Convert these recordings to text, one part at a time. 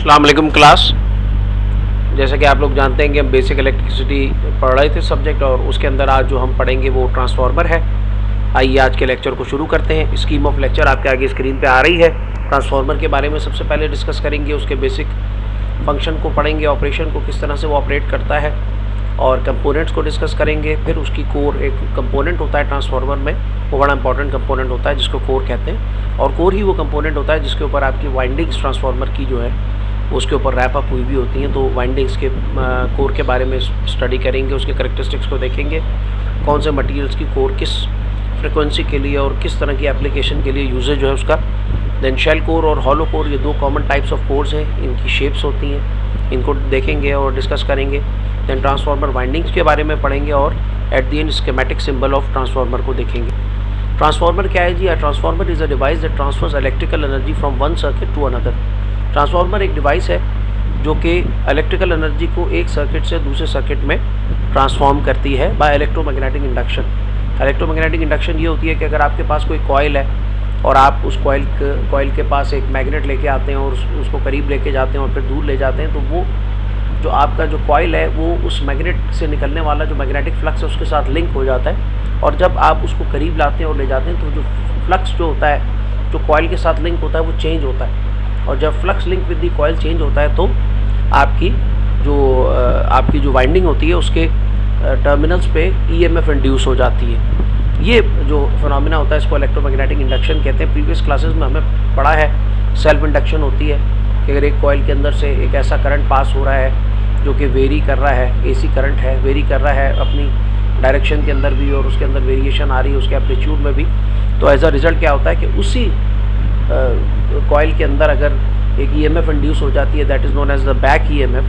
अस्सलाम वालेकुम क्लास। जैसे कि आप लोग जानते हैं कि हम बेसिक इलेक्ट्रिसिटी पढ़ रहे थे सब्जेक्ट, और उसके अंदर आज जो हम पढ़ेंगे वो ट्रांसफार्मर है। आइए आज के लेक्चर को शुरू करते हैं। स्कीम ऑफ लेक्चर आपके आगे स्क्रीन पे आ रही है। ट्रांसफार्मर के बारे में सबसे पहले डिस्कस करेंगे, उसके बेसिक फंक्शन को पढ़ेंगे, ऑपरेशन को किस तरह से वो ऑपरेट करता है, और कंपोनेंट्स को डिस्कस करेंगे। फिर उसकी कोर, एक कंपोनेंट होता है ट्रांसफार्मर में, वो बड़ा इंपॉर्टेंट कंपोनेंट होता है जिसको कोर कहते हैं, और कोर ही वो कंपोनेंट होता है जिसके ऊपर आपकी वाइंडिंग्स ट्रांसफार्मर की जो है उसके ऊपर रैप अप हुई भी होती हैं। तो वाइंडिंग्स के कोर के बारे में स्टडी करेंगे, उसके करैक्टरिस्टिक्स को देखेंगे, कौन से मटेरियल्स की कोर किस फ्रिक्वेंसी के लिए और किस तरह की एप्लीकेशन के लिए यूजेज है उसका। देन शेल कोर और हॉलो कोर, ये दो कॉमन टाइप्स ऑफ कोर्स हैं, इनकी शेप्स होती हैं, इनको देखेंगे और डिस्कस करेंगे। देन ट्रांसफार्मर वाइंडिंग्स के बारे में पढ़ेंगे, और at the end schematic symbol of transformer को देखेंगे। ट्रांसफार्मर क्या है जी? A transformer is a device that transfers electrical energy from one circuit to another. Transformer एक डिवाइस है जो कि इलेक्ट्रिकल एनर्जी को एक सर्किट से दूसरे सर्किट में ट्रांसफॉर्म करती है by electromagnetic induction. Electromagnetic induction ये होती है कि अगर आपके पास कोई कॉइल है और आप उस कॉइल के पास एक मैग्नेट लेके आते हैं और उसको करीब लेके जाते हैं और फिर दूर ले जाते हैं, तो वो जो आपका जो कॉइल है वो उस मैग्नेट से निकलने वाला जो मैग्नेटिक फ्लक्स है उसके साथ लिंक हो जाता है, और जब आप उसको करीब लाते हैं और ले जाते हैं तो जो फ्लक्स जो होता है, जो कॉइल के साथ लिंक होता है, वो चेंज होता है। और जब flux link with the coil change होता है तो आपकी जो वाइंडिंग होती है उसके टर्मिनल्स पे ईएमएफ इंड्यूस हो जाती है। ये जो फिनोमेना होता है इसको इलेक्ट्रोमैग्नेटिक इंडक्शन कहते हैं। प्रीवियस क्लासेस में हमें पढ़ा है सेल्फ इंडक्शन होती है कि अगर एक कॉइल के अंदर से एक ऐसा करंट पास हो रहा है जो कि वेरी कर रहा है, एसी करंट है, वेरी कर रहा है अपनी डायरेक्शन के अंदर भी, और उसके अंदर वेरिएशन आ रही है उसके एम्पलीट्यूड में भी, तो एज अ रिजल्ट क्या होता है कि उसी कॉइल के अंदर अगर एक ईएमएफ इंड्यूस हो जाती है, that is known as the back EMF,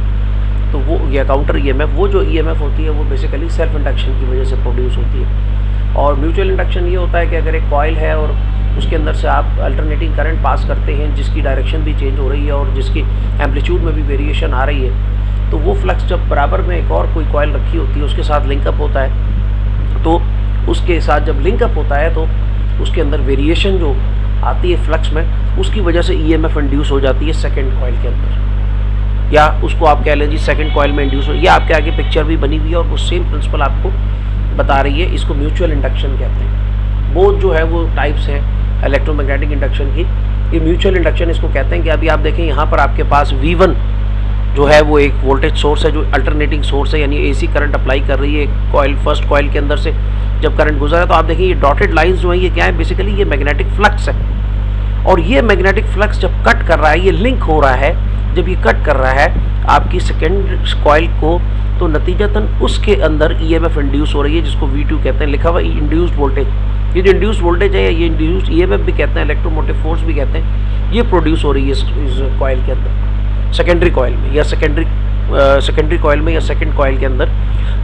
तो वो या काउंटर ईएमएफ, वो जो ईएमएफ होती है वो बेसिकली सेल्फ इंडक्शन की वजह से प्रोड्यूस होती है। और म्यूचुअल इंडक्शन ये होता है कि अगर एक कॉइल है और उसके अंदर से आप अल्टरनेटिंग करंट पास करते हैं जिसकी डायरेक्शन भी चेंज हो रही है और जिसकी एम्पलीट्यूड में भी वेरिएशन आ रही है, तो वो फ्लक्स जब बराबर में एक और कोई कॉइल रखी होती है उसके साथ लिंकअप होता है, तो उसके साथ जब लिंकअप होता है तो उसके अंदर वेरिएशन जो आती है फ्लक्स में, उसकी वजह से ईएमएफ इंड्यूस हो जाती है सेकंड कॉइल के अंदर, या उसको आप कह लें जी सेकंड कॉइल में इंड्यूस हो। ये आपके आगे पिक्चर भी बनी हुई है और वो सेम प्रिंसिपल आपको बता रही है। इसको म्यूचुअल इंडक्शन कहते हैं। बोथ जो है वो टाइप्स हैं इलेक्ट्रोमैग्नेटिक इंडक्शन की। ये म्यूचुअल इंडक्शन इसको कहते हैं कि अभी आप देखें यहाँ पर आपके पास V1 जो है वो एक वोल्टेज सोर्स है जो अल्टरनेटिंग सोर्स है, यानी एसी करंट अप्लाई कर रही है कॉइल, फर्स्ट कॉइल के अंदर से जब करंट गुजरा है, तो आप देखिए ये डॉटेड लाइंस जो है ये क्या है? बेसिकली ये मैग्नेटिक फ्लक्स है, और ये मैग्नेटिक फ्लक्स जब कट कर रहा है, ये लिंक हो रहा है, जब ये कट कर रहा है आपकी सेकेंड कॉइल को, तो नतीजतन उसके अंदर ईएमएफ इंड्यूस हो रही है जिसको V2 कहते हैं, लिखा हुआ इंड्यूस्ड वोल्टेज। ये जो इंड्यूस्ड वोल्टेज है, ये इंड्यूस्ड ईएमएफ भी कहते हैं, इलेक्ट्रोमोटिव फोर्स भी कहते हैं, ये प्रोड्यूस हो रही है इस कॉइल के अंदर, सेकेंडरी कॉइल में या सेकेंडरी कॉइल में या सेकेंड कॉइल के अंदर।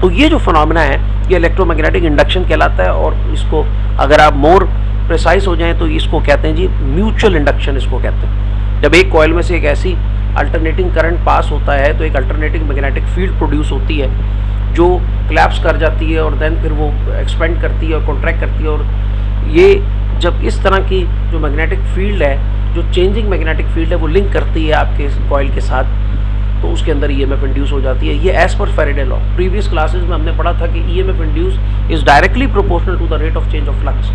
तो ये जो फिनोमेना है ये इलेक्ट्रोमैग्नेटिक इंडक्शन कहलाता है, और इसको अगर आप मोर प्रिसाइज हो जाएं तो इसको कहते हैं जी म्यूचुअल इंडक्शन इसको कहते हैं। जब एक कॉइल में से एक ऐसी अल्टरनेटिंग करंट पास होता है तो एक अल्टरनेटिंग मैग्नेटिक फील्ड प्रोड्यूस होती है जो क्लैप्स कर जाती है और देन फिर वो एक्सपेंड करती है और कॉन्ट्रैक्ट करती है, और ये जब इस तरह की जो मैग्नेटिक फील्ड है, जो चेंजिंग मैग्नेटिक फील्ड है, वो लिंक करती है आपके कॉइल के साथ, तो उसके अंदर ईएमएफ इंड्यूस हो जाती है। ये as per Faraday law. Previous classes में हमने पढ़ा था कि EMF induce is directly proportional to the rate of change of flux.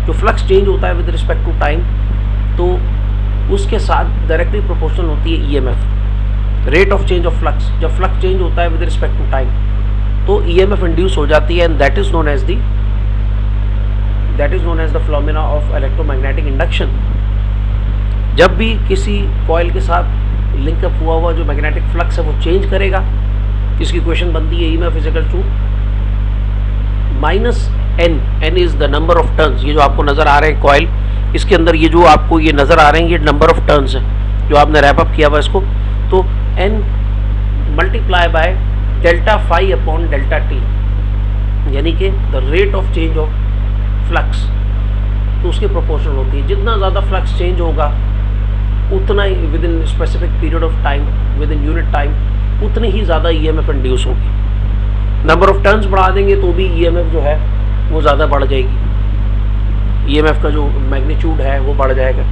जो फ्लक्स चेंज होता है विद रिस्पेक्ट टू टाइम, तो उसके साथ डायरेक्टली प्रोपोर्शनल होती है EMF, rate of change of flux. जब फ्लक्स चेंज होता है विद रिस्पेक्ट टू टाइम तो ईएमएफ इंड्यूस हो जाती है, and that is known as the phenomena of electromagnetic induction. जब भी किसी कॉइल के साथ लिंकअप हुआ जो मैग्नेटिक फ्लक्स है वो चेंज करेगा, इसकी इक्वेशन बनती है EMF is equal to minus n is the number of turns. ये जो आपको नजर आ रहे हैं कॉइल, इसके अंदर ये जो आपको ये नजर आ रहे हैं ये नंबर ऑफ टर्न्स है जो आपने रैप अप किया हुआ इसको, तो n multiply by delta phi upon delta t, यानी कि the rate of change of flux, तो उसके प्रोपोर्शनल होती है। जितना ज़्यादा फ्लक्स चेंज होगा उतना ही within specific period of time, within unit time, उतनी ही ज़्यादा ईएमएफ इंड्यूस होगी। नंबर ऑफ टर्न्स बढ़ा देंगे तो भी ईएमएफ जो है वो ज़्यादा बढ़ जाएगी, ईएमएफ का जो मैग्नीट्यूड है वो बढ़ जाएगा।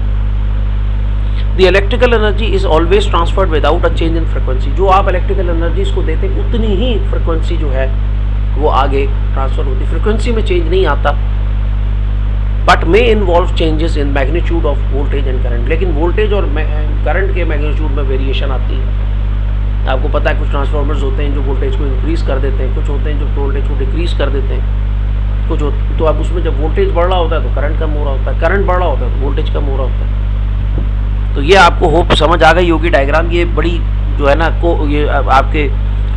The electrical energy is always transferred without a change in frequency. जो आप इलेक्ट्रिकल एनर्जीज को देते हैं उतनी ही फ्रिक्वेंसी जो है वो आगे ट्रांसफर होती है, फ्रिक्वेंसी में चेंज नहीं आता, but may involve changes in magnitude of voltage and current. लेकिन वोल्टेज और करंट के मैग्नीट्यूड में वेरिएशन आती है। आपको पता है कुछ ट्रांसफार्मर्स होते हैं जो वोल्टेज को इंक्रीज कर देते हैं, कुछ होते हैं जो वोल्टेज को डिक्रीज कर देते हैं, कुछ तो आप उसमें जब वोल्टेज बढ़ रहा होता है तो करंट कम हो रहा होता है, करंट बढ़ रहा होता है तो वोल्टेज कम हो रहा होता है। तो ये आपको होप समझ आ गई होगी डायग्राम। ये बड़ी जो है ना को ये आपके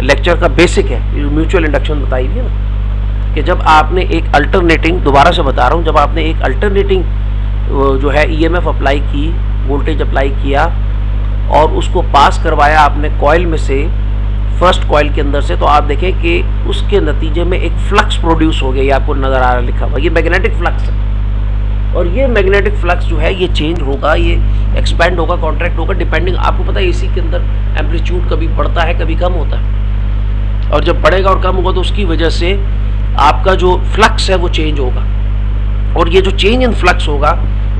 लेक्चर का बेसिक है, म्यूचुअल इंडक्शन बताई हुई है ना, कि जब आपने एक अल्टरनेटिंग, दोबारा से बता रहा हूँ, जब आपने एक अल्टरनेटिंग जो है ईएमएफ अप्लाई की, वोल्टेज अप्लाई किया और उसको पास करवाया आपने कॉइल में से, फर्स्ट कॉइल के अंदर से, तो आप देखें कि उसके नतीजे में एक फ्लक्स प्रोड्यूस हो गया। ये आपको नज़र आ रहा है लिखा हुआ, ये मैग्नेटिक फ्लक्स है। और ये मैग्नेटिक फ्लक्स जो है ये चेंज होगा, ये एक्सपेंड होगा, कॉन्ट्रैक्ट होगा, डिपेंडिंग, आपको पता है एसी के अंदर एम्पलीट्यूड कभी बढ़ता है कभी कम होता है, और जब बढ़ेगा और कम होगा तो उसकी वजह से आपका जो फ्लक्स है वो चेंज होगा। और ये जो चेंज इन फ्लक्स होगा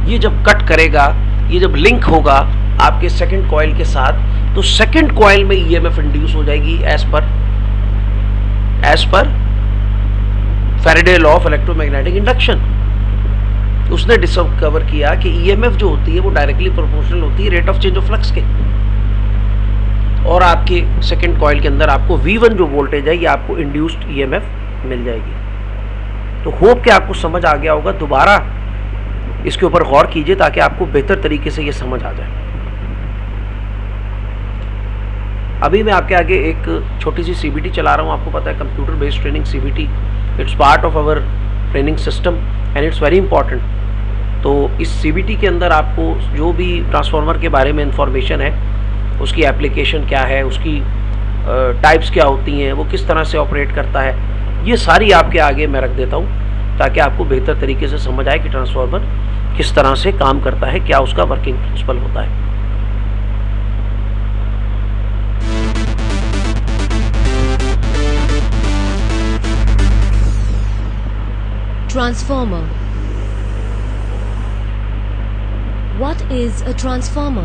ये जब कट करेगा, ये जब लिंक होगा आपके सेकंड कॉइल के साथ, तो सेकंड कॉइल में ईएमएफ इंड्यूस हो जाएगी as per Faraday law of electromagnetic induction. उसने डिस्कवर किया कि ईएमएफ जो होती है वो डायरेक्टली प्रोपोर्शनल होती है rate of change of flux के, और आपके सेकंड कॉइल के अंदर आपको V1 जो वोल्टेज है ये आपको इंड्यूस्ड ईएमएफ मिल जाएगी। तो होप कि आपको समझ आ गया होगा। दोबारा इसके ऊपर गौर कीजिए ताकि आपको बेहतर तरीके से ये समझ आ जाए। अभी मैं आपके आगे एक छोटी सी सीबीटी चला रहा हूँ। आपको पता है computer based training CBT, it's part of our training system and it's very important. तो इस सीबीटी के अंदर आपको जो भी ट्रांसफार्मर के बारे में इंफॉर्मेशन है, उसकी एप्लीकेशन क्या है, उसकी टाइप्स क्या होती हैं, वो किस तरह से ऑपरेट करता है, ये सारी आपके आगे मैं रख देता हूँ ताकि आपको बेहतर तरीके से समझ आए कि ट्रांसफार्मर किस तरह से काम करता है, क्या उसका वर्किंग प्रिंसिपल होता है। Transformer. What is a transformer?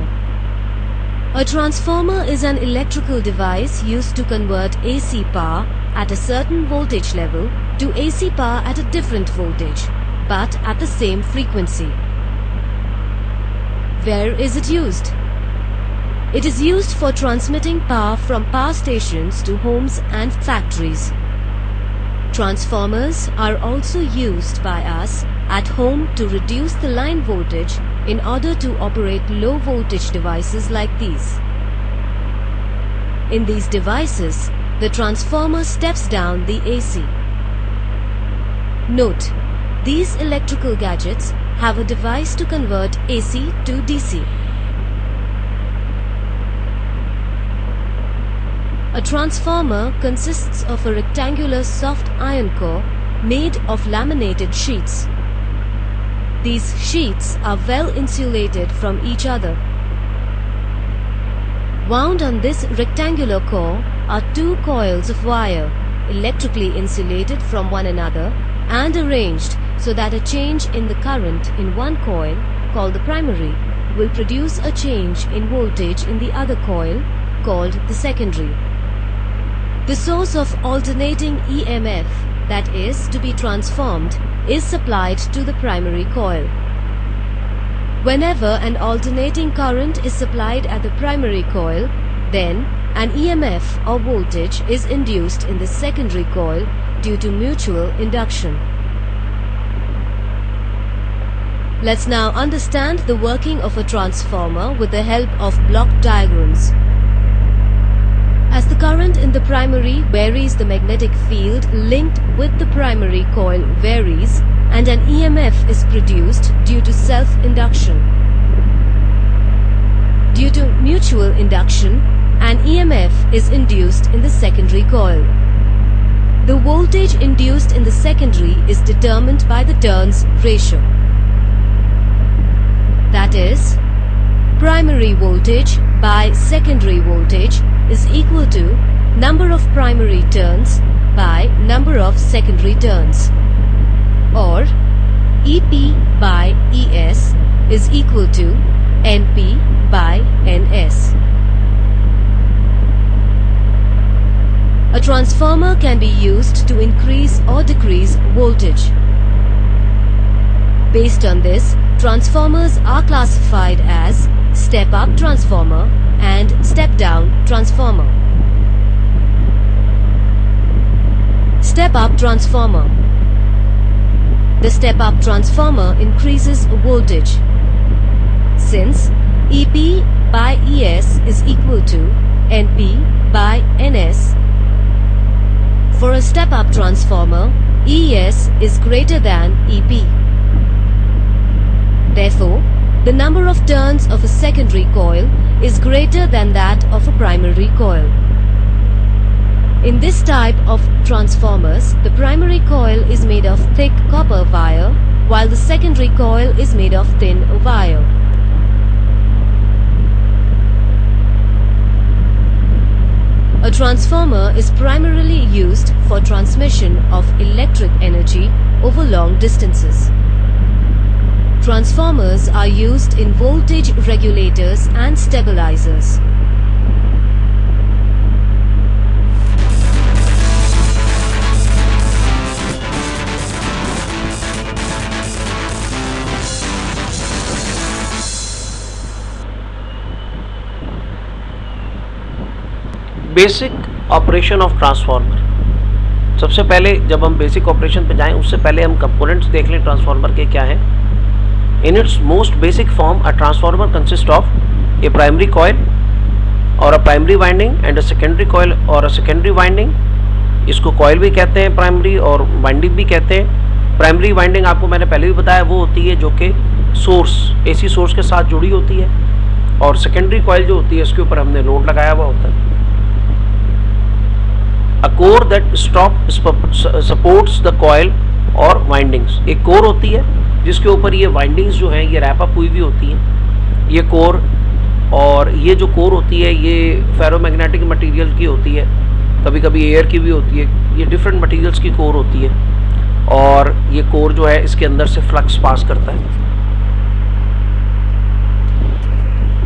A transformer is an electrical device used to convert AC power at a certain voltage level to AC power at a different voltage, but at the same frequency. Where is it used? It is used for transmitting power from power stations to homes and factories. Transformers are also used by us at home to reduce the line voltage in order to operate low voltage devices like these. In these devices, the transformer steps down the AC. Note, these electrical gadgets have a device to convert AC to DC. A transformer consists of a rectangular soft iron core made of laminated sheets. These sheets are well insulated from each other. Wound on this rectangular core are two coils of wire, electrically insulated from one another and arranged so that a change in the current in one coil, called the primary, will produce a change in voltage in the other coil, called the secondary. The source of alternating EMF, that is, to be transformed, is supplied to the primary coil. Whenever an alternating current is supplied at the primary coil, then an EMF or voltage is induced in the secondary coil due to mutual induction. Let's now understand the working of a transformer with the help of block diagrams. As the current in the primary varies, the magnetic field linked with the primary coil varies and an EMF is produced due to self-induction. Due to mutual induction, an EMF is induced in the secondary coil. The voltage induced in the secondary is determined by the turns ratio. That is, primary voltage by secondary voltage is equal to number of primary turns by number of secondary turns, or EP by ES is equal to NP by NS. A transformer can be used to increase or decrease voltage. Based on this, transformers are classified as step-up transformer and step-down transformer. Step-up transformer. The step-up transformer increases voltage. Since EP by ES is equal to NP by NS, for a step-up transformer, ES is greater than EP. Therefore, the number of turns of a secondary coil is greater than that of a primary coil. In this type of transformers, the primary coil is made of thick copper wire, while the secondary coil is made of thin wire. A transformer is primarily used for transmission of electric energy over long distances. Transformers are used in voltage regulators and stabilizers. Basic operation of transformer. सबसे पहले जब हम basic operation पे जाएं उससे पहले हम components देख लें ट्रांसफार्मर के क्या हैं। In its most basic form a transformer consist of a primary coil और a primary winding and a secondary coil और अ सेकेंडरी वाइंडिंग। इसको कॉइल भी कहते हैं प्राइमरी और वाइंडिंग भी कहते हैं। प्राइमरी वाइंडिंग आपको मैंने पहले भी बताया वो होती है जो कि सोर्स AC सोर्स के साथ जुड़ी होती है, और सेकेंडरी कॉइल जो होती है इसके ऊपर हमने लोड लगाया हुआ होता है। A core that supports the coil और वाइंडिंग्स। एक कोर होती है जिसके ऊपर ये वाइंडिंग्स जो हैं ये रैप अप हुई भी होती हैं। ये कोर और ये जो कोर होती है ये फेरोमैग्नेटिक मटेरियल की होती है, कभी कभी एयर की भी होती है। ये डिफरेंट मटेरियल्स की कोर होती है और ये कोर जो है इसके अंदर से फ्लक्स पास करता है।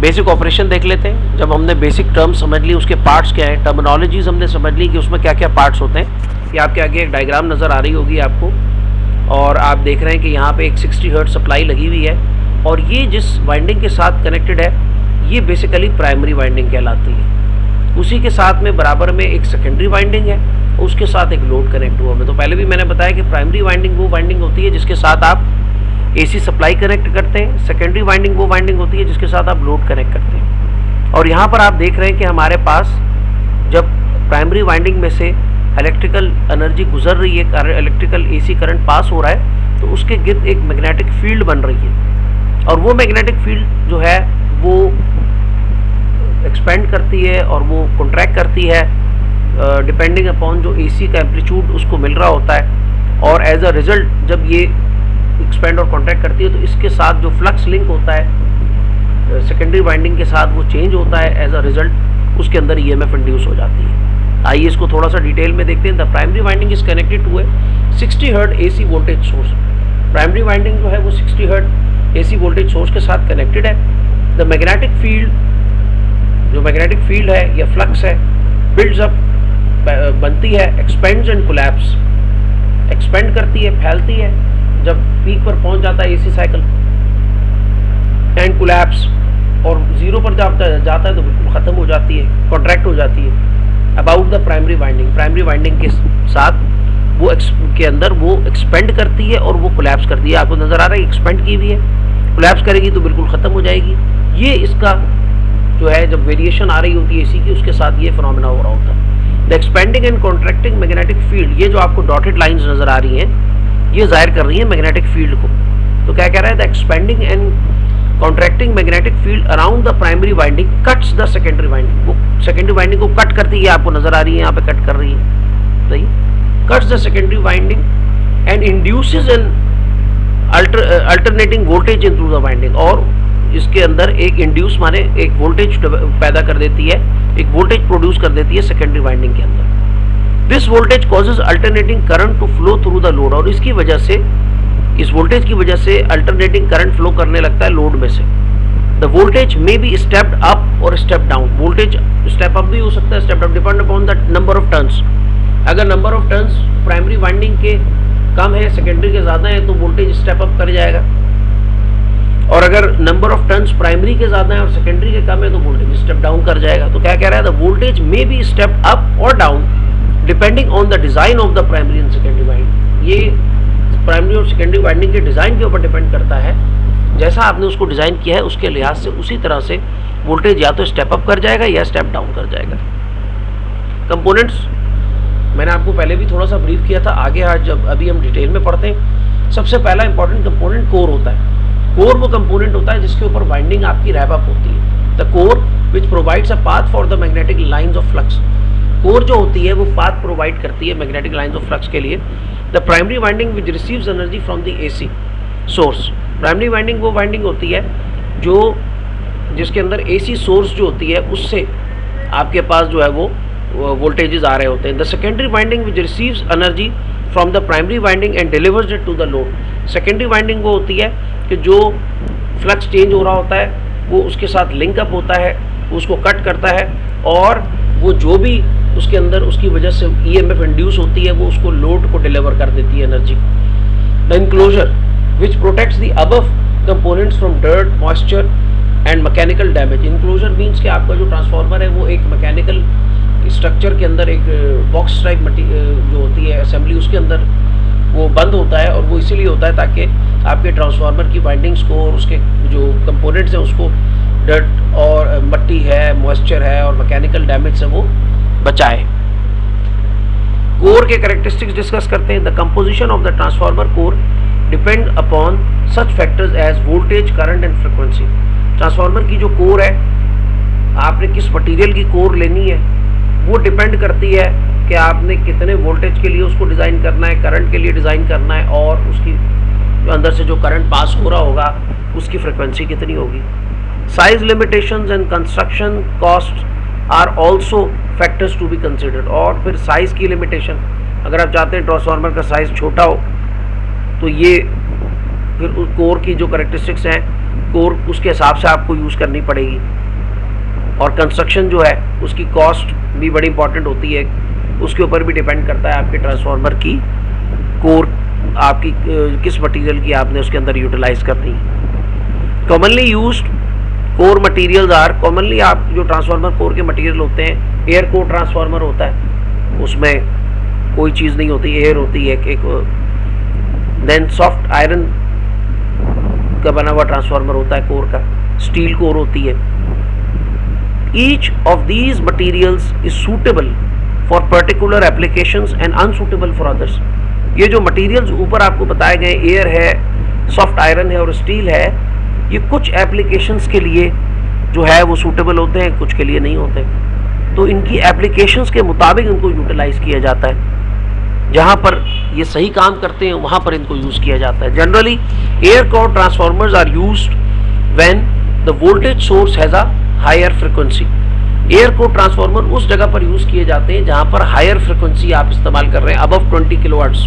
बेसिक ऑपरेशन देख लेते हैं। जब हमने बेसिक टर्म समझ ली, उसके पार्ट्स क्या हैं, टर्मिनोलॉजीज हमने समझ ली कि उसमें क्या क्या पार्ट्स होते हैं। ये आपके आगे एक डायग्राम नज़र आ रही होगी आपको, और आप देख रहे हैं कि यहाँ पे एक 60 हर्ट्ज सप्लाई लगी हुई है, और ये जिस वाइंडिंग के साथ कनेक्टेड है ये बेसिकली प्राइमरी वाइंडिंग कहलाती है। उसी के साथ में बराबर में एक सेकेंडरी वाइंडिंग है, उसके साथ एक लोड कनेक्ट हुआ है। तो पहले भी मैंने बताया कि प्राइमरी वाइंडिंग वो वाइंडिंग होती है जिसके साथ आप AC सप्लाई कनेक्ट करते हैं। सेकेंडरी वाइंडिंग वो वाइंडिंग होती है जिसके साथ आप लोड कनेक्ट करते हैं। और यहाँ पर आप देख रहे हैं कि हमारे पास जब प्राइमरी वाइंडिंग में से इलेक्ट्रिकल एनर्जी गुजर रही है, इलेक्ट्रिकल AC करंट पास हो रहा है, तो उसके गिर्द एक मैग्नेटिक फील्ड बन रही है, और वो मैग्नेटिक फील्ड जो है वो एक्सपेंड करती है और वो कॉन्ट्रैक्ट करती है डिपेंडिंग अपॉन जो AC का एम्पलीट्यूड उसको मिल रहा होता है। और एज अ रिजल्ट जब ये एक्सपेंड और कॉन्ट्रैक्ट करती है तो इसके साथ जो फ्लक्स लिंक होता है सेकेंडरी वाइंडिंग के साथ वो चेंज होता है। एज अ रिजल्ट उसके अंदर EMF इंड्यूस हो जाती है। आइए इसको थोड़ा सा डिटेल में देखते हैं। The primary winding is connected to a 60 hertz AC voltage source. Primary winding जो है वो 60 हर्ट्ज AC वोल्टेज सोर्स के साथ कनेक्टेड है। द मैग्नेटिक फील्ड, जो मैग्नेटिक फील्ड है या फ्लक्स है, बिल्ड्स अप, बनती है, एक्सपेंड्स एंड कोलैप्स। एक्सपेंड करती है, फैलती है जब पीक पर पहुंच जाता है AC साइकिल, एंड कोलैप्स, और जीरो पर जाता है तो बिल्कुल ख़त्म हो जाती है, कॉन्ट्रैक्ट हो जाती है। About the primary winding, primary winding के साथ वो के अंदर वो एक्सपेंड करती है और वो कोलैप्स करती है। आपको नज़र आ रहा है एक्सपेंड की हुई है, कोलैप्स करेगी तो बिल्कुल ख़त्म हो जाएगी। ये इसका जो है जब वेरिएशन आ रही होती है AC की, उसके साथ ये फिनोमेना हो रहा होता है। The expanding and contracting magnetic field, ये जो आपको डॉटेड लाइंस नज़र आ रही हैं ये जाहिर कर रही है मैग्नेटिक फील्ड को। तो क्या कह रहा है, the expanding and contracting magnetic field around the primary winding cuts the secondary winding. वो सेकेंडरी वाइंडिंग को कट करती है, आपको नजर आ रही है यहाँ पे कट कर रही है, सही, cuts the secondary winding and induces N alternating voltage in through the winding. और इसके अंदर एक इंड्यूस माने एक वोल्टेज पैदा कर देती है, एक वोल्टेज प्रोड्यूस कर देती है सेकेंडरी वाइंडिंग के अंदर। This voltage causes alternating current to flow through the load, और इसकी वजह से, इस वोल्टेज की वजह से अल्टरनेटिंग करंट फ्लो करने लगता है लोड में से। The voltage may be stepped up और step down. Voltage step up भी हो सकता है, step down, depend upon the number of turns. अगर number of turns primary winding के कम है, सेकेंडरी के ज़्यादा है, तो वोल्टेज स्टेप अप कर जाएगा। और अगर नंबर ऑफ टर्न्स प्राइमरी के ज़्यादा है और सेकेंडरी के कम है, तो वोल्टेज स्टेप डाउन कर जाएगा। तो क्या कह रहा है, the voltage may be step up और down depending on the design of the primary and secondary winding. ये प्राइमरी और सेकेंडरी वाइंडिंग के डिज़ाइन के ऊपर डिपेंड करता है। जैसा आपने उसको डिज़ाइन किया है उसके लिहाज से उसी तरह से वोल्टेज या तो स्टेप अप कर जाएगा या स्टेप डाउन कर जाएगा। कंपोनेंट्स मैंने आपको पहले भी थोड़ा सा ब्रीफ किया था, आगे आज जब अभी हम डिटेल में पढ़ते हैं। सबसे पहला इंपॉर्टेंट कंपोनेंट कोर होता है। कोर वो कंपोनेंट होता है जिसके ऊपर वाइंडिंग आपकी रैप अप होती है। The core which provides a path for the magnetic lines of flux. Core जो होती है वो पाथ प्रोवाइड करती है मैग्नेटिक लाइंस ऑफ फ्लक्स के लिए। The primary winding which receives energy from the AC source. Primary winding वो winding होती है जो जिसके अंदर एसी सोर्स जो होती है उससे आपके पास जो है वो वोल्टेजेस आ रहे होते हैं। The secondary winding which receives energy from the primary winding and delivers it to the load. Secondary winding वो होती है कि जो फ्लक्स चेंज हो रहा होता है वो उसके साथ लिंकअप होता है, उसको कट करता है, और वो जो भी उसके अंदर उसकी वजह से ईएमएफ इंड्यूस होती है वो उसको लोड को डिलीवर कर देती है energy. The enclosure which protects the above components from dirt, moisture and mechanical damage. Enclosure means कि आपका जो ट्रांसफार्मर है वो एक मैकेनिकल स्ट्रक्चर के अंदर, एक बॉक्स टाइप जो होती है असेंबली, उसके अंदर वो बंद होता है। और वो इसीलिए होता है ताकि आपके ट्रांसफार्मर की वाइंडिंग्स को और उसके जो कंपोनेंट्स हैं उसको डर्ट और मट्टी है, मॉइस्चर है और मैकेनिकल डैमेज से वो बचाए। कोर के कैरेक्टरिस्टिक्स डिस्कस करते हैं। The composition of the transformer core depend upon such factors as voltage, current and frequency. Transformer की जो कोर है, आपने किस मटेरियल की कोर लेनी है वो डिपेंड करती है कि आपने कितने वोल्टेज के लिए उसको डिज़ाइन करना है, करंट के लिए डिज़ाइन करना है, और उसकी जो अंदर से जो करंट पास हो रहा होगा उसकी फ्रिक्वेंसी कितनी होगी। Size limitations and construction cost are also factors to be considered. और फिर साइज़ की लिमिटेशन, अगर आप चाहते हैं ट्रांसफार्मर का साइज़ छोटा हो तो ये फिर उस कोर की जो कैरेक्टरिस्टिक्स हैं, कोर उसके हिसाब से आपको यूज़ करनी पड़ेगी। और कंस्ट्रक्शन जो है उसकी कॉस्ट भी बड़ी इंपॉर्टेंट होती है, उसके ऊपर भी डिपेंड करता है आपके ट्रांसफार्मर की कोर आपकी किस मटेरियल की आपने उसके अंदर यूटिलाइज करनी है। Commonly used core materials are, commonly आप जो ट्रांसफार्मर कोर के मटेरियल होते हैं, एयर कोर ट्रांसफार्मर होता है, उसमें कोई चीज़ नहीं होती, एयर होती है एक। देन सॉफ्ट आयरन का बना हुआ ट्रांसफार्मर होता है कोर का, स्टील कोर होती है। Each of these materials is suitable for particular applications and unsuitable for others. ये जो मटीरियल्स ऊपर आपको बताए गए, एयर है, सॉफ्ट आयरन है और स्टील है, ये कुछ एप्लीकेशंस के लिए जो है वो सूटेबल होते हैं, कुछ के लिए नहीं होते। तो इनकी एप्लीकेशंस के मुताबिक इनको यूटिलाइज किया जाता है। जहाँ पर ये सही काम करते हैं वहाँ पर इनको यूज़ किया जाता है। Generally air core transformers are used when the voltage source has a higher frequency. Air core transformer उस जगह पर यूज़ किए जाते हैं जहाँ पर हायर फ्रिक्वेंसी आप इस्तेमाल कर रहे हैं, अबव 20 किलोवाट्स।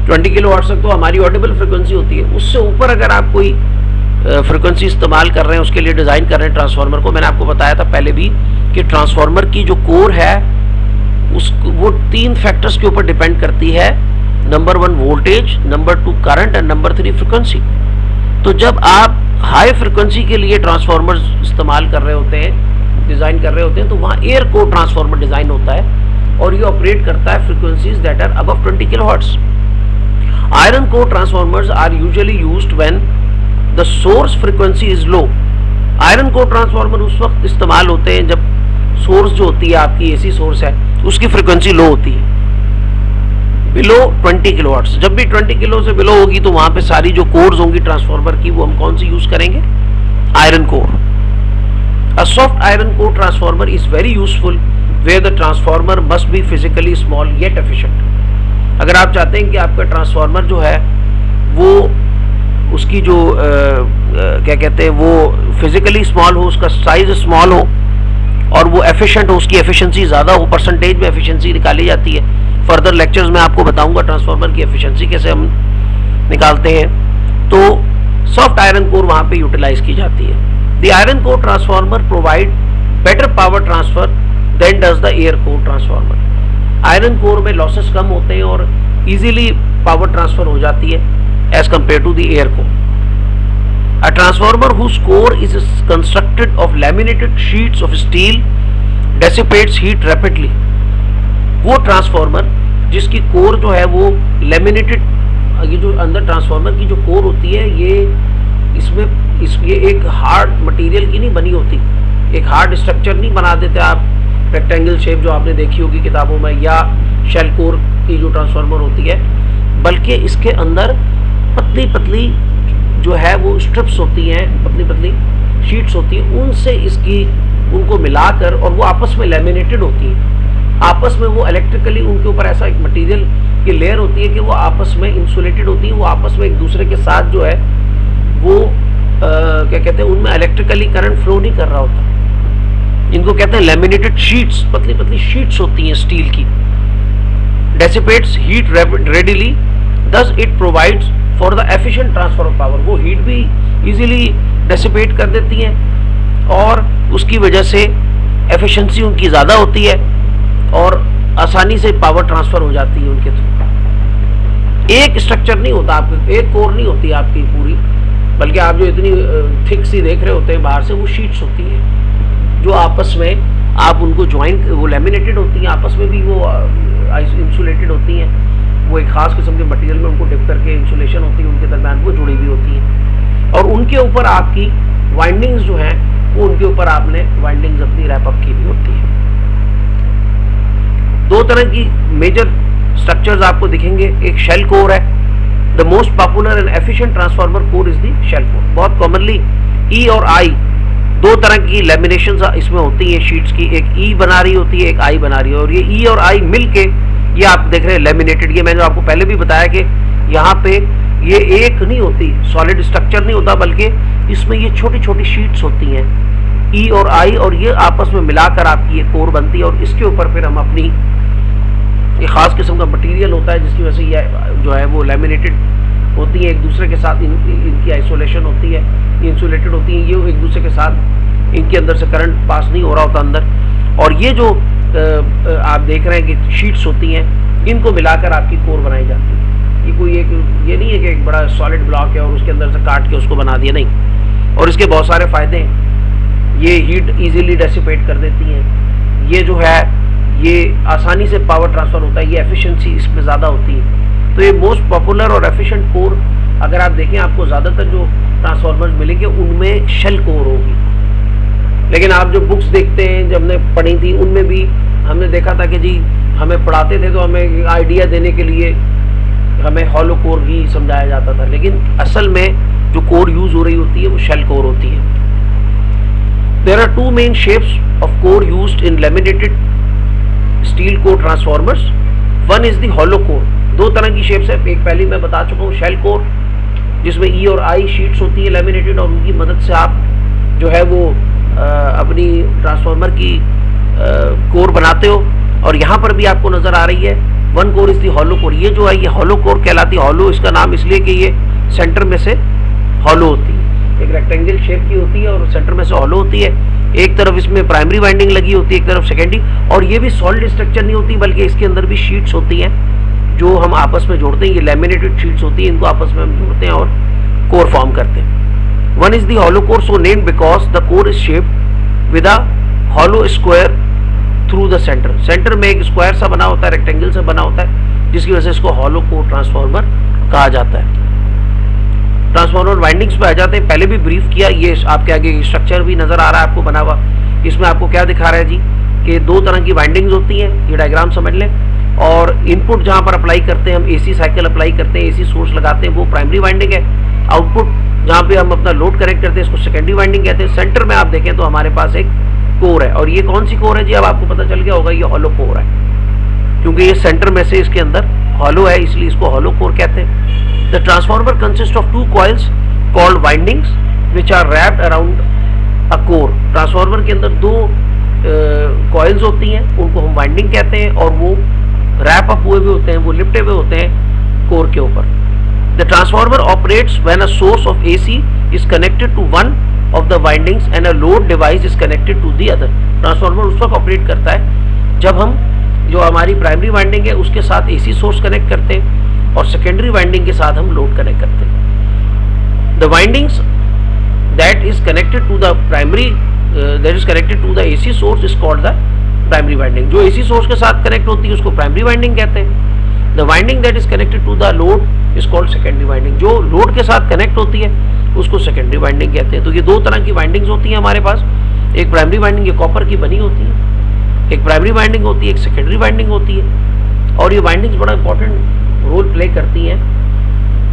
20 किलोवाट्स तक तो हमारी ऑडिबल फ्रिक्वेंसी होती है, उससे ऊपर अगर आप कोई फ्रिक्वेंसी इस्तेमाल कर रहे हैं, उसके लिए डिज़ाइन कर रहे हैं ट्रांसफार्मर को। मैंने आपको बताया था पहले भी कि ट्रांसफार्मर की जो कोर है वो 3 फैक्टर्स के ऊपर डिपेंड करती है। Number 1 voltage, number 2 current and number 3 frequency. तो जब आप हाई फ्रिक्वेंसी के लिए ट्रांसफार्मर इस्तेमाल कर रहे होते हैं, डिज़ाइन कर रहे होते हैं, तो वहाँ एयर कोर ट्रांसफार्मर डिज़ाइन होता है और ये ऑपरेट करता है frequencies that are above 20 kilohertz. Iron core transformers are usually used when the source frequency is low. Iron core transformer उस वक्त इस्तेमाल होते हैं जब सोर्स जो होती है आपकी एसी सोर्स है उसकी फ्रिक्वेंसी लो होती है, बिलो 20 किलोवाट्स। जब भी 20 किलो से बिलो होगी तो वहां पे सारी जो कोर्स होंगी ट्रांसफार्मर की वो हम कौन सी यूज करेंगे, iron core. A soft iron core transformer is very useful where the transformer must be physically small yet efficient. अगर आप चाहते हैं कि आपका ट्रांसफार्मर जो है वो उसकी जो क्या कहते हैं वो फिजिकली स्मॉल हो, उसका साइज स्मॉल हो और वो एफिशिएंट हो, उसकी एफिशिएंसी ज़्यादा हो, परसेंटेज में एफिशिएंसी निकाली जाती है। फर्दर लेक्चर्स में आपको बताऊंगा ट्रांसफार्मर की एफिशिएंसी कैसे हम निकालते हैं। तो सॉफ्ट आयरन कोर वहाँ पे यूटिलाइज की जाती है। The iron core transformer provide better power transfer than does the air core transformer. Iron core में लॉसेस कम होते हैं और इजीली पावर ट्रांसफर हो जाती है as compare to the air core. A transformer whose core is constructed of laminated sheets of steel dissipates heat rapidly। वो transformer जिसकी कोर जो है वो लेमिनेटेड, ये जो अंदर ट्रांसफार्मर की जो कोर होती है ये एक हार्ड मटेरियल की नहीं बनी होती, एक हार्ड स्ट्रक्चर नहीं बना देते आप रेक्टेंगल शेप जो आपने देखी होगी किताबों में, या शेल कोर की जो ट्रांसफार्मर होती है, बल्कि इसके अंदर पतली पतली जो है वो स्ट्रिप्स होती हैं, पतली पतली शीट्स होती हैं, उनको मिलाकर, और वो आपस में लेमिनेटेड होती हैं। आपस में वो इलेक्ट्रिकली उनके ऊपर ऐसा एक मटेरियल की लेयर होती है कि वो आपस में इंसुलेटेड होती है, वो आपस में एक दूसरे के साथ जो है वो क्या कहते हैं, उनमें इलेक्ट्रिकली करंट फ्लो नहीं कर रहा होता। इनको कहते हैं लेमिनेटेड शीट्स, पतली पतली शीट्स होती हैं स्टील की। Dissipates heat readily, thus it provides for the efficient transfer of power। वो हीट भी इजीली डेसिपेट कर देती हैं और उसकी वजह से एफिशिएंसी उनकी ज़्यादा होती है और आसानी से पावर ट्रांसफ़र हो जाती है उनके थ्रू। एक स्ट्रक्चर नहीं होता आपके, एक कोर नहीं होती आपकी पूरी, बल्कि आप जो इतनी थिक सी देख रहे होते हैं बाहर से, वो शीट्स होती हैं जो आपस में आप उनको ज्वाइन, वो लेमिनेटेड होती हैं, आपस में भी वो इंसुलेटेड होती हैं। वो एक खास किस्म के मटेरियल में उनको डिप करके इंसुलेशन होती है, उनके दरम्यान वो जुड़ी हुई होती हैं, और उनके ऊपर आपकी वाइंडिंग्स जो हैं वो उनके ऊपर आपने वाइंडिंग्स अपनी रैप अप की भी होती है। दो तरह की मेजर स्ट्रक्चर्स आपको दिखेंगे, एक शेल कोर है। The most popular and efficient transformer core is the shell core. बहुत कॉमनली ई और आई दो तरह की लेमिनेशन इसमें होती है शीट्स की, एक ई बना रही होती है, एक आई बना रही है, और ये ई और आई मिलके ये आप देख रहे हैं लेमिनेटेड। ये मैंने आपको पहले भी बताया कि यहाँ पे ये एक नहीं होती, सॉलिड स्ट्रक्चर नहीं होता, बल्कि इसमें ये छोटी छोटी शीट्स होती हैं ई और आई, और ये आपस में मिलाकर आपकी ये कोर बनती है, और इसके ऊपर फिर हम अपनी ये खास किस्म का मटेरियल होता है जिसकी वजह से ये जो है वो लेमिनेटेड होती है एक दूसरे के साथ, इनकी आइसोलेशन होती है, ये इंसुलेटेड होती हैं, ये एक दूसरे के साथ, इनके अंदर से करंट पास नहीं हो रहा होता अंदर, और ये जो आप देख रहे हैं कि शीट्स होती हैं, इनको मिलाकर आपकी कोर बनाई जाती है। ये कोई एक, ये नहीं है कि एक बड़ा सॉलिड ब्लॉक है और उसके अंदर से काट के उसको बना दिया, नहीं। और इसके बहुत सारे फ़ायदे हैं। ये हीट इजीली डेसिपेट कर देती हैं, ये जो है ये आसानी से पावर ट्रांसफ़र होता है, ये एफिशिएंसी इसमें ज़्यादा होती है। तो ये मोस्ट पॉपुलर और एफिशिएंट कोर अगर आप देखें, आपको ज़्यादातर जो ट्रांसफार्मर्स मिलेंगे उनमें शेल कोर होगी, लेकिन आप जो बुक्स देखते हैं जब हमने पढ़ी थी उनमें भी हमने देखा था कि जी हमें पढ़ाते थे तो हमें आइडिया देने के लिए हमें हॉलो कोर ही समझाया जाता था, लेकिन असल में जो कोर यूज़ हो रही होती है वो शेल कोर होती है। There are two main shapes of core used in laminated steel core transformers. One is the hollow core. दो तरह की शेप्स है, एक पहली मैं बता चुका हूँ शेल कोर, जिसमें ई और आई शीट्स होती है लेमिनेटेड, और उनकी मदद से आप जो है वो अपनी ट्रांसफार्मर की कोर बनाते हो। और यहाँ पर भी आपको नज़र आ रही है one core is the hollow core. ये जो है ये हॉलो कोर कहलाती है। हॉलो इसका नाम इसलिए कि ये सेंटर में से हॉलो होती है, एक रेक्टेंगल शेप की होती है और सेंटर में से हॉलो होती है। एक तरफ इसमें प्राइमरी वाइंडिंग लगी होती है, एक तरफ सेकेंडरी, और ये भी सॉलिड स्ट्रक्चर नहीं होती बल्कि इसके अंदर भी शीट्स होती हैं जो हम आपस में जोड़ते हैं। ये लेमिनेटेड शीट्स होती हैं, इनको आपस में हम जोड़ते हैं और कोर फॉर्म करते हैं। One is the hollow core, so named because the core is shaped with a hollow square through the center। Centre में एक स्क्वायर सा बना होता है, रेक्टेंगल से बना होता है, जिसकी वजह से इसको हॉलो कोर ट्रांसफार्मर कहा जाता है। ट्रांसफार्मर वाइंडिंग्स पे आ जाते हैं। पहले भी ब्रीफ किया, ये आपके आगे स्ट्रक्चर भी नजर आ रहा है आपको बना हुआ। इसमें आपको क्या दिखा रहा है जी कि दो तरह की वाइंडिंग्स होती हैं, ये डायग्राम समझ लें। और इनपुट जहाँ पर अप्लाई करते हैं हम, AC साइकिल अप्लाई करते हैं, AC सोर्स लगाते हैं, वो प्राइमरी वाइंडिंग है। आउटपुट जहाँ पे हम अपना लोड कनेक्ट करते हैं इसको सेकेंडरी वाइंडिंग कहते हैं। सेंटर में आप देखें तो हमारे पास एक कोर है, और ये कौन सी कोर है जी, अब आपको पता चल गया होगा, ये हॉलो कोर है, क्योंकि ये सेंटर में से इसके अंदर हॉलो है, इसलिए इसको हॉलो कोर कहते हैं। The transformer consist of two coils called windings which are wrapped around a core. Transformer के अंदर दो कॉइल्स होती हैं, उनको हम वाइंडिंग कहते हैं, और वो रैप अप हुए भी होते हैं, वो लिपटे हुए होते हैं कोर के ऊपर। The transformer operates when a source of AC is connected to one of the windings and a load device is connected to the other. Transformer उस वक्त ऑपरेट करता है जब हम जो हमारी प्राइमरी वाइंडिंग है उसके साथ एसी सोर्स कनेक्ट करते हैं और सेकेंडरी वाइंडिंग के साथ हम लोड कनेक्ट करते हैं. The windings that is connected to the primary that is connected to the AC source is called the primary winding. जो एसी सोर्स के साथ कनेक्ट होती है उसको प्राइमरी वाइंडिंग कहते हैं. The winding that is connected to the load is called secondary winding. जो load के साथ कनेक्ट होती है उसको सेकेंडरी वाइंडिंग कहते हैं. तो ये दो तरह की वाइंडिंग्स होती हैं हमारे पास. एक प्राइमरी वाइंडिंग ये कॉपर की बनी होती है, एक प्राइमरी वाइंडिंग होती है, एक सेकेंडरी वाइंडिंग होती है. और ये वाइंडिंग्स बड़ा इंपॉर्टेंट रोल प्ले करती हैं.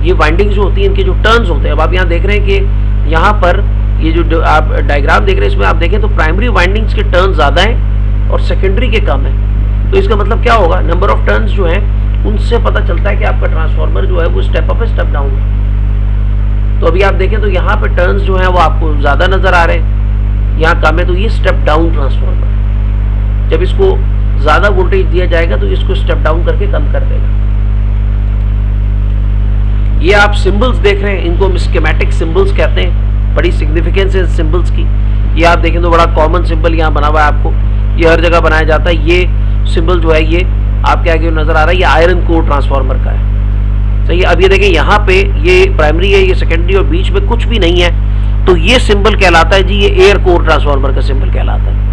ये वाइंडिंग्स जो होती हैं इनके जो टर्न्स होते हैं, अब आप यहाँ देख रहे हैं कि यहाँ पर ये जो आप डायग्राम देख रहे हैं इसमें आप देखें तो प्राइमरी वाइंडिंग्स के टर्न ज़्यादा हैं और सेकेंडरी के कम है. तो इसका मतलब क्या होगा, नंबर ऑफ टर्न्स जो हैं उनसे पता चलता है कि आपका ट्रांसफार्मर जो है वो स्टेप अप है स्टेप डाउन है. तो अभी आप देखें तो यहाँ पे टर्न्स जो हैं वो आपको ज़्यादा नज़र आ रहे हैं, यहाँ कम है, तो ये स्टेप डाउन ट्रांसफार्मर है. जब इसको ज़्यादा वोल्टेज दिया जाएगा तो इसको स्टेप डाउन करके कम कर देगा. ये आप सिंबल्स देख रहे हैं, इनको हम स्कीमेटिक सिंबल्स कहते हैं. बड़ी सिग्निफिकेंस है सिंबल्स की. ये आप देखें तो बड़ा कॉमन सिंबल यहाँ बना हुआ है आपको, ये हर जगह बनाया जाता है. ये सिंबल जो है ये आपके आगे नजर आ रहा है, ये आयरन कोर ट्रांसफार्मर का है. सही है. अब ये देखें यहाँ पे ये प्राइमरी है, ये सेकेंडरी और बीच में कुछ भी नहीं है, तो ये सिंबल कहलाता है जी, ये एयर कोर ट्रांसफार्मर का सिंबल कहलाता है.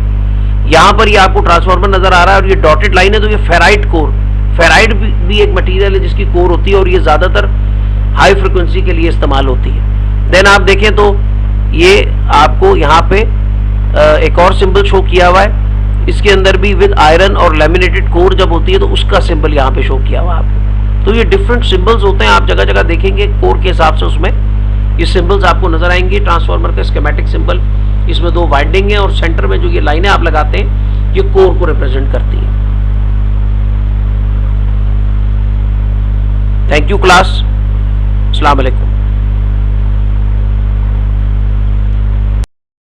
यहाँ पर ये आपको ट्रांसफार्मर नजर आ रहा है और ये डॉटेड लाइन है, तो ये फेराइट कोर. फेराइट भी एक मटेरियल है जिसकी कोर होती है और ये ज्यादातर हाई फ्रिक्वेंसी के लिए इस्तेमाल होती है. देन आप देखें तो ये आपको यहाँ पे एक और सिंबल शो किया हुआ है. इसके अंदर भी विद आयरन और लैमिनेटेड कोर जब होती है तो उसका सिंबल यहाँ पे शो किया हुआ है आपको. तो ये डिफरेंट सिंबल्स होते हैं, आप जगह जगह देखेंगे कोर के हिसाब से उसमें ये सिंबल्स आपको नजर आएंगे. ट्रांसफार्मर का स्कीमेटिक सिंबल, इसमें दो वाइंडिंग है और सेंटर में जो ये लाइनें आप लगाते हैं ये कोर को रिप्रेजेंट करती है. Thank you class. अस्सलाम वालेकुम.